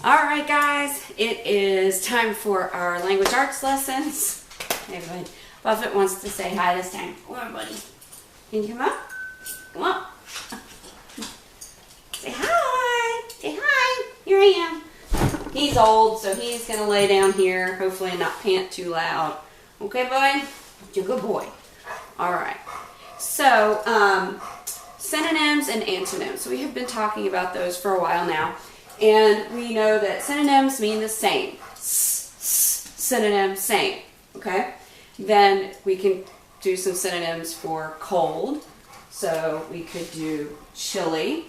All right, guys, it is time for our language arts lessons. Hey, bud. Buffett wants to say hi this time. Come on, buddy. Can you come up? Come up. Say hi. Say hi. Here I am. He's old, so he's going to lay down here, hopefully not pant too loud. Okay, bud? You're a good boy. All right. So, synonyms and antonyms. So we have been talking about those for a while now. And we know that synonyms mean the same. Synonym, same. Okay? Then we can do some synonyms for cold. So we could do chilly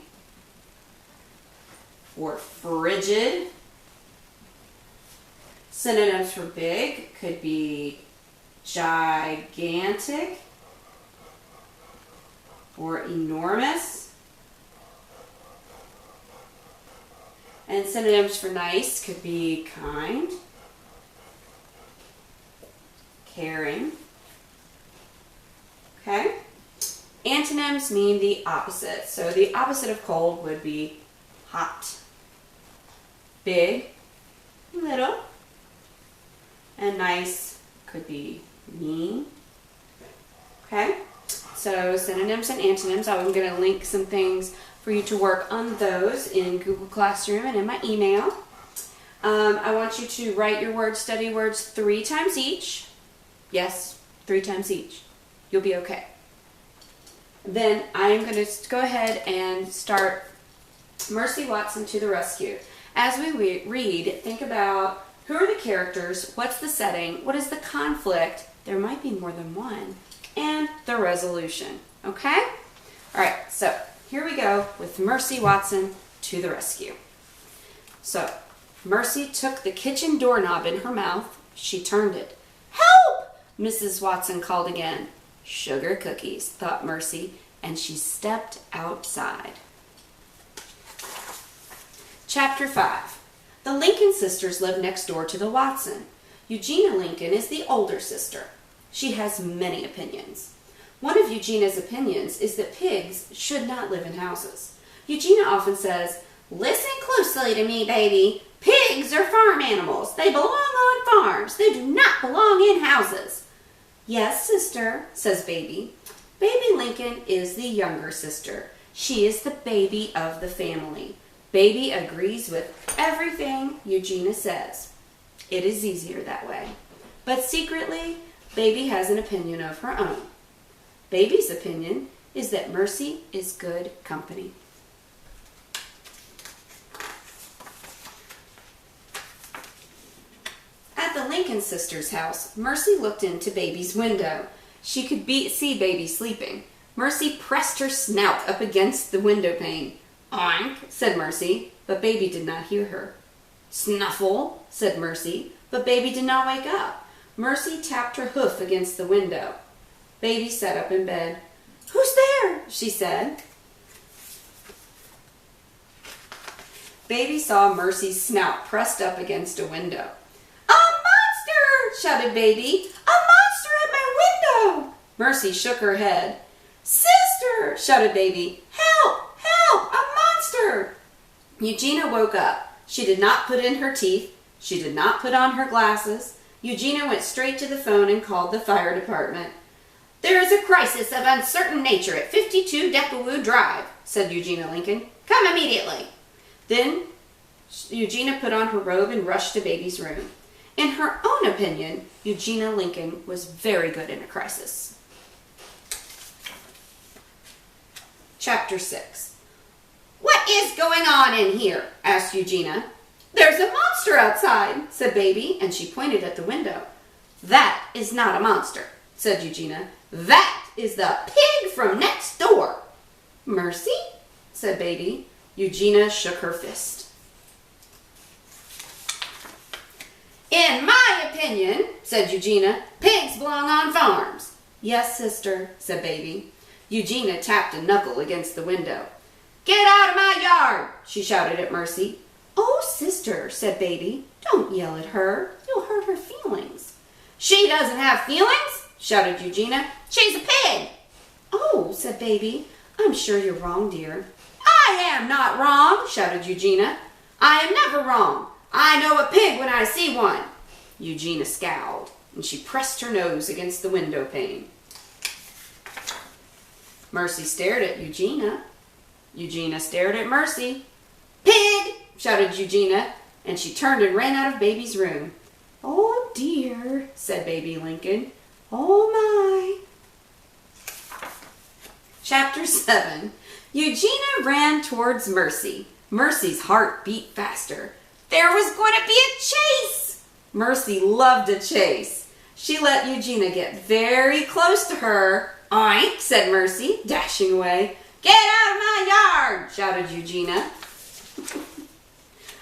or frigid. Synonyms for big could be gigantic or enormous. And synonyms for nice could be kind, caring. Okay? Antonyms mean the opposite. So the opposite of cold would be hot, big, little, and nice could be mean. Okay? So synonyms and antonyms, I'm going to link some things for you to work on those in Google Classroom and in my email. I want you to write your word study words 3 times each. Yes, 3 times each. You'll be okay. Then I'm going to go ahead and start Mercy Watson to the Rescue. As we read, think about who are the characters, what's the setting, what is the conflict, there might be more than one, and the resolution. Okay? All right, so here we go with Mercy Watson to the rescue. So, Mercy took the kitchen doorknob in her mouth. She turned it. Help! Mrs. Watson called again. Sugar cookies, thought Mercy, and she stepped outside. Chapter 5. The Lincoln sisters live next door to the Watson. Eugenia Lincoln is the older sister. She has many opinions. One of Eugenia's opinions is that pigs should not live in houses. Eugenia often says, "Listen closely to me, baby. Pigs are farm animals. They belong on farms. They do not belong in houses." "Yes, sister," says Baby. Baby Lincoln is the younger sister. She is the baby of the family. Baby agrees with everything Eugenia says. It is easier that way. But secretly, Baby has an opinion of her own. Baby's opinion is that Mercy is good company. At the Lincoln sisters' house, Mercy looked into Baby's window. She could see Baby sleeping. Mercy pressed her snout up against the window pane. "Oink," said Mercy, but Baby did not hear her. "Snuffle," said Mercy, but Baby did not wake up. Mercy tapped her hoof against the window. Baby sat up in bed. "Who's there?" she said. Baby saw Mercy's snout pressed up against a window. "A monster!" shouted Baby. "A monster at my window!" Mercy shook her head. "Sister!" shouted Baby. "Help! Help! A monster!" Eugenia woke up. She did not put in her teeth. She did not put on her glasses. Eugenia went straight to the phone and called the fire department. "There is a crisis of uncertain nature at 52 Decawoo Drive," said Eugenia Lincoln. "Come immediately." Then Eugenia put on her robe and rushed to Baby's room. In her own opinion, Eugenia Lincoln was very good in a crisis. Chapter 6. "What is going on in here?" asked Eugenia. "There's a monster outside," said Baby, and she pointed at the window. "That is not a monster," said Eugenia. "That is the pig from next door." "Mercy?" said Baby. Eugenia shook her fist. "In my opinion," said Eugenia, "pigs belong on farms." "Yes, sister," said Baby. Eugenia tapped a knuckle against the window. "Get out of my yard!" she shouted at Mercy. "Oh, sister," said Baby, "don't yell at her. You'll hurt her feelings." "She doesn't have feelings," shouted Eugenia. "She's a pig." "Oh," said Baby, "I'm sure you're wrong, dear." "I am not wrong," shouted Eugenia. I am never wrong. I know a pig when I see one. Eugenia scowled, and she pressed her nose against the window pane. Mercy stared at Eugenia. Eugenia stared at Mercy. Pig! Shouted Eugenia, and she turned and ran out of Baby's room. Oh dear, said Baby Lincoln. Oh my. Chapter 7. Eugenia ran towards Mercy. Mercy's heart beat faster. There was going to be a chase! Mercy loved a chase. She let Eugenia get very close to her. Oink, said Mercy, dashing away. Get out of my yard, shouted Eugenia.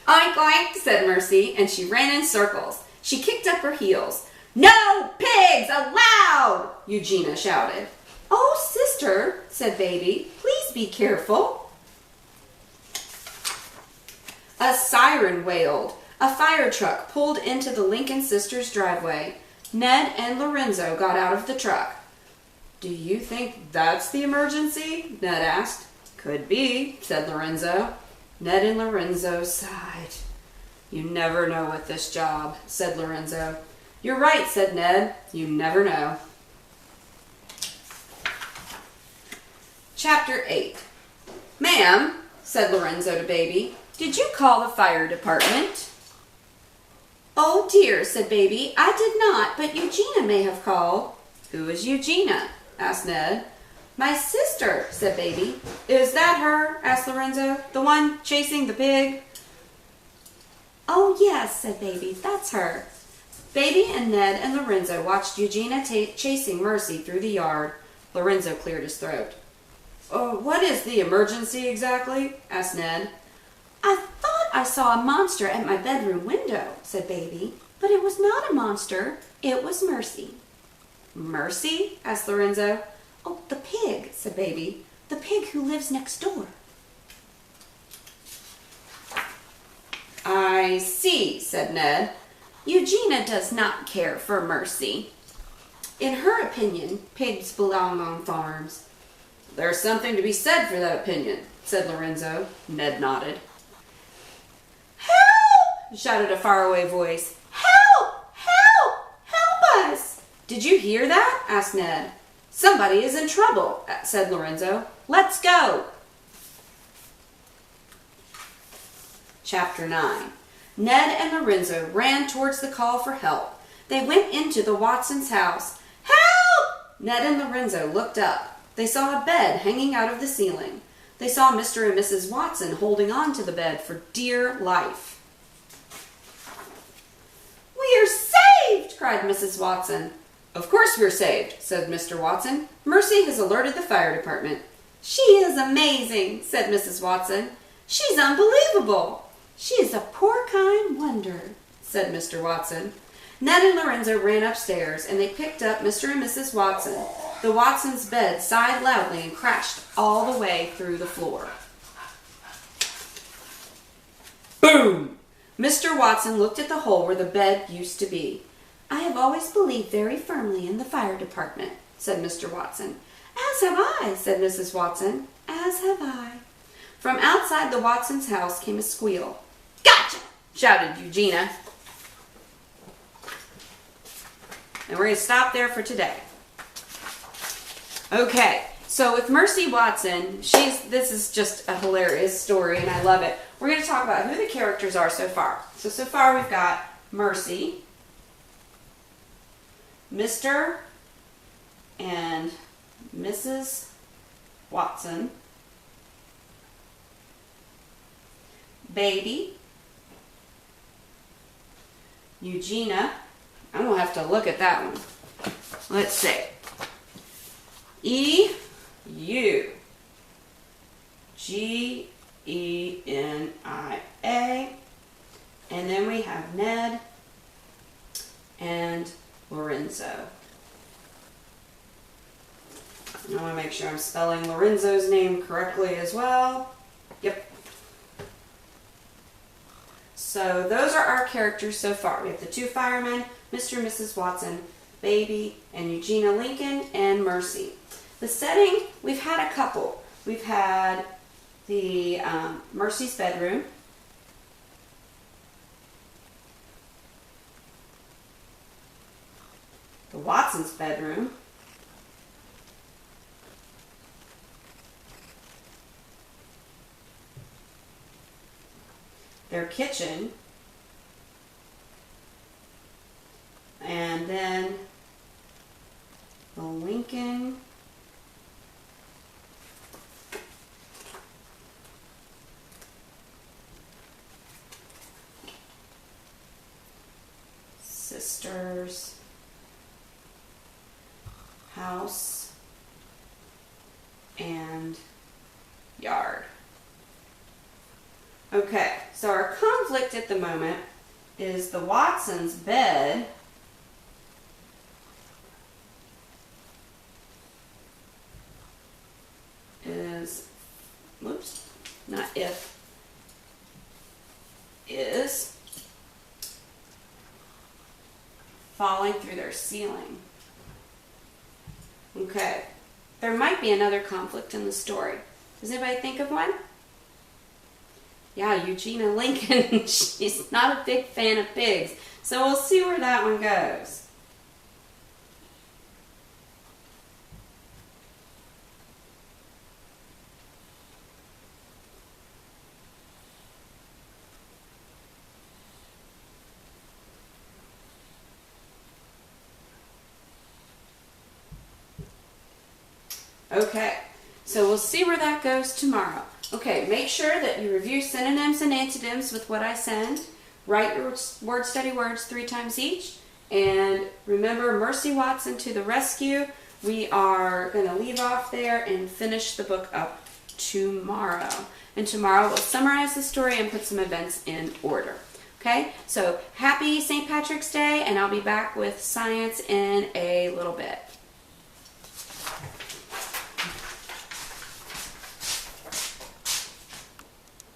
Oink, oink, said Mercy, and she ran in circles. She kicked up her heels. No pigs allowed, Eugenia shouted. Oh, sister, said Baby, please be careful. A siren wailed. A fire truck pulled into the Lincoln sisters' driveway. Ned and Lorenzo got out of the truck. Do you think that's the emergency? Ned asked. Could be, said Lorenzo. Ned and Lorenzo sighed. You never know with this job, said Lorenzo. You're right, said Ned. You never know. Chapter 8. Ma'am, said Lorenzo to Baby, did you call the fire department? Oh dear, said Baby, I did not, but Eugenia may have called. Who is Eugenia? Asked Ned. My sister, said Baby. Is that her? Asked Lorenzo. The one chasing the pig? Oh yes, said Baby, that's her. Baby and Ned and Lorenzo watched Eugenia chasing Mercy through the yard. Lorenzo cleared his throat. Oh, what is the emergency exactly? Asked Ned. I thought I saw a monster at my bedroom window, said Baby, but it was not a monster. It was Mercy. Mercy? Asked Lorenzo. Oh, the pig, said Baby. The pig who lives next door. I see, said Ned. Eugenia does not care for Mercy. In her opinion, pigs belong on farms. There's something to be said for that opinion, said Lorenzo. Ned nodded. Help! Shouted a faraway voice. Help! Help! Help us! Did you hear that? Asked Ned. Somebody is in trouble, said Lorenzo. Let's go. Chapter 9. Ned and Lorenzo ran towards the call for help. They went into the Watsons' house. Help! Ned and Lorenzo looked up. They saw a bed hanging out of the ceiling. They saw Mr. and Mrs. Watson holding on to the bed for dear life. We are saved! Cried Mrs. Watson. Of course we're saved, said Mr. Watson. Mercy has alerted the fire department. She is amazing, said Mrs. Watson. She's unbelievable. She is a poor kind wonder, said Mr. Watson. Ned and Lorenzo ran upstairs, and they picked up Mr. and Mrs. Watson. The Watsons' bed sighed loudly and crashed all the way through the floor. Boom! Mr. Watson looked at the hole where the bed used to be. I have always believed very firmly in the fire department, said Mr. Watson. As have I, said Mrs. Watson. As have I. From outside the Watsons' house came a squeal. Gotcha! Shouted Eugenia. And we're going to stop there for today. Okay, so with Mercy Watson, this is just a hilarious story and I love it. We're going to talk about who the characters are so far. So far we've got Mercy, Mr. and Mrs. Watson, Baby, Eugenia. I'm going to have to look at that one. Let's see. E-U-G-E-N-I-A. And then we have Ned and Lorenzo. I want to make sure I'm spelling Lorenzo's name correctly as well. Yep. So those are our characters so far. We have the two firemen, Mr. and Mrs. Watson, Baby, and Eugenia Lincoln, and Mercy. The setting, we've had a couple. We've had the Mercy's bedroom, the Watsons' bedroom, their kitchen, and then the Lincoln sisters' house and yard. Okay, so our conflict at the moment is the Watsons' bed is, whoops, not if, is falling through their ceiling. Okay, there might be another conflict in the story. Does anybody think of one? Yeah, Eugenia Lincoln, she's not a big fan of pigs. So we'll see where that one goes. Okay, so we'll see where that goes tomorrow. Okay, make sure that you review synonyms and antonyms with what I send. Write your word study words 3 times each. And remember, Mercy Watson to the rescue. We are going to leave off there and finish the book up tomorrow. And tomorrow we'll summarize the story and put some events in order. Okay, so happy St. Patrick's Day, and I'll be back with science in a little bit.